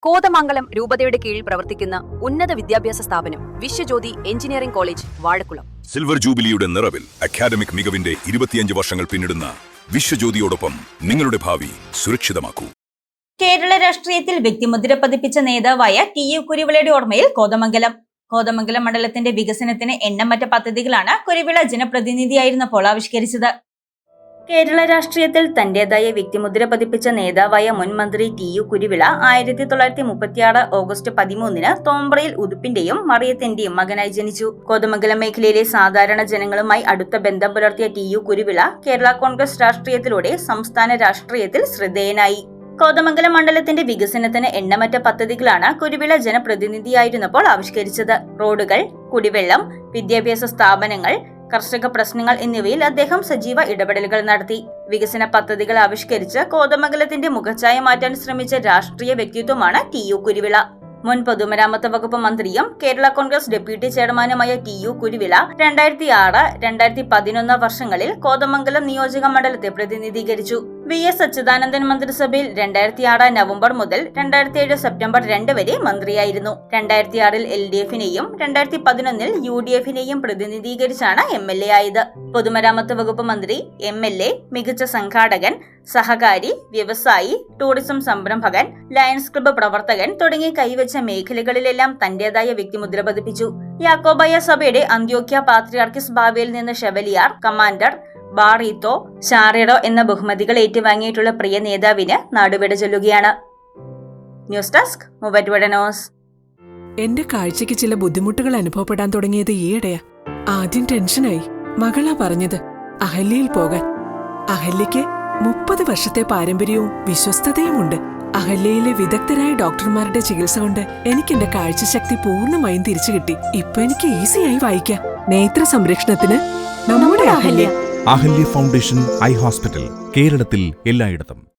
കോതമംഗലം രൂപതയുടെ കീഴിൽ പ്രവർത്തിക്കുന്ന ഉന്നത വിദ്യാഭ്യാസ സ്ഥാപനം Vishwajyothi engineering college Vazhakulam. Silver ജൂബിലിയുടെ നിറവിൽ അക്കാദമിക് മികവിന്റെ 25 വർഷങ്ങൾ പിന്നിടുന്ന വിശ്വജ്യോതിയോടൊപ്പം നിങ്ങളുടെ ഭാവി സുരക്ഷിതമാക്കൂ. കേരള രാഷ്ട്രീയത്തിൽ വ്യക്തിമുദ്ര പതിപ്പിച്ച നേതാവായ ടി.യു. കുരുവിളയുടെ ഓർമ്മയിൽ കോതമംഗലം മണ്ഡലത്തിന്റെ വികസനത്തിന് എണ്ണമറ്റ പദ്ധതികളാണ് കുരുവിള ജനപ്രതിനിധിയായിരുന്നപ്പോൾ ആവിഷ്കരിച്ചത്. കേരള രാഷ്ട്രീയത്തിൽ തന്റേതായ വ്യക്തിമുദ്ര പതിപ്പിച്ച നേതാവായ മുൻ മന്ത്രി ടി.യു. കുരുവിള 1936 ഓഗസ്റ്റ് 13 തോമ്പ്രയിൽ ഉതുപ്പിന്റെയും മറിയത്തിന്റെയും മകനായി ജനിച്ചു. കോതമംഗലം മേഖലയിലെ സാധാരണ ജനങ്ങളുമായി അടുത്ത ബന്ധം പുലർത്തിയ ടി.യു. കുരുവിള കേരള കോൺഗ്രസ് രാഷ്ട്രീയത്തിലൂടെ സംസ്ഥാന രാഷ്ട്രീയത്തിൽ ശ്രദ്ധേയനായി. കോതമംഗലം മണ്ഡലത്തിന്റെ വികസനത്തിന് എണ്ണമറ്റ പദ്ധതികളാണ് കുരുവിള ജനപ്രതിനിധിയായിരുന്നപ്പോൾ ആവിഷ്കരിച്ചത്. റോഡുകൾ, കുടിവെള്ളം, വിദ്യാഭ്യാസ സ്ഥാപനങ്ങൾ, കർഷക പ്രശ്നങ്ങൾ എന്നിവയിൽ അദ്ദേഹം സജീവ ഇടപെടലുകൾ നടത്തി. വികസന പദ്ധതികൾ ആവിഷ്കരിച്ച് കോതമംഗലത്തിന്റെ മുഖച്ഛായ മാറ്റാൻ ശ്രമിച്ച രാഷ്ട്രീയ വ്യക്തിത്വമാണ് ടി.യു. കുരുവിള. മുൻ പൊതുമരാമത്ത് വകുപ്പ് മന്ത്രിയും കേരള കോൺഗ്രസ് ഡെപ്യൂട്ടി ചെയർമാനുമായ ടി.യു. കുരുവിള 2006-2011 വർഷങ്ങളിൽ കോതമംഗലം നിയോജക മണ്ഡലത്തെ പ്രതിനിധീകരിച്ചു. വി.എസ്. അച്യുതാനന്ദൻ മന്ത്രിസഭയിൽ 2006 നവംബർ മുതൽ 2007 സെപ്റ്റംബർ 2 വരെ മന്ത്രിയായിരുന്നു. 2006 LDF-നെയും 2011 UDF-നെയും പ്രതിനിധീകരിച്ചാണ് MLA ആയത്. പൊതുമരാമത്ത് വകുപ്പ് മന്ത്രി, MLA, മികച്ച സംഘാടകൻ, സഹകാരി, വ്യവസായി, ടൂറിസം സംരംഭകൻ, ലയൺസ് ക്ലബ്ബ് പ്രവർത്തകൻ തുടങ്ങി കൈവച്ച മേഖലകളിലെല്ലാം തന്റേതായ വ്യക്തിമുദ്ര പതിപ്പിച്ചു. യാക്കോബായ സഭയുടെ അന്ത്യോക്യ പാത്രിയാർക്കിസ് ബാവയിൽ നിന്ന് ഷെവലിയാർ, കമാൻഡർ, ബാറീത്തോ, ഷാറിഡോ എന്ന ബഹുമതികൾ ഏറ്റുവാങ്ങിയിട്ടുള്ള പ്രിയ നേതാവിന് നാടുവിട ചൊല്ലുകയാണ്. News desk Muvattupuzha news. എന്റെ കാഴ്ചയ്ക്ക് ചില ബുദ്ധിമുട്ടുകൾ അനുഭവപ്പെടാൻ തുടങ്ങിയത് ഈയിടെയാ. ആദ്യം ടെൻഷനായി. മകളാ പറഞ്ഞത് അഹല്യയിൽ പോകാൻ. അഹല്യയ്ക്ക് 30 വർഷത്തെ പാരമ്പര്യവും വിശ്വസ്തതയുമുണ്ട്. അഹല്യയിലെ വിദഗ്ധരായ ഡോക്ടർമാരുടെ ചികിത്സ കൊണ്ട് എനിക്ക് എന്റെ കാഴ്ചശക്തി പൂർണ്ണമായും തിരിച്ചു കിട്ടി. ഇപ്പൊ എനിക്ക് ഈസിയായി വായിക്കാം. നേത്ര സംരക്ഷണത്തിന് നമ്മുടെ Ahalya. Ahalya foundation eye hospital, കേരളത്തിൽ എല്ലായിടത്തും.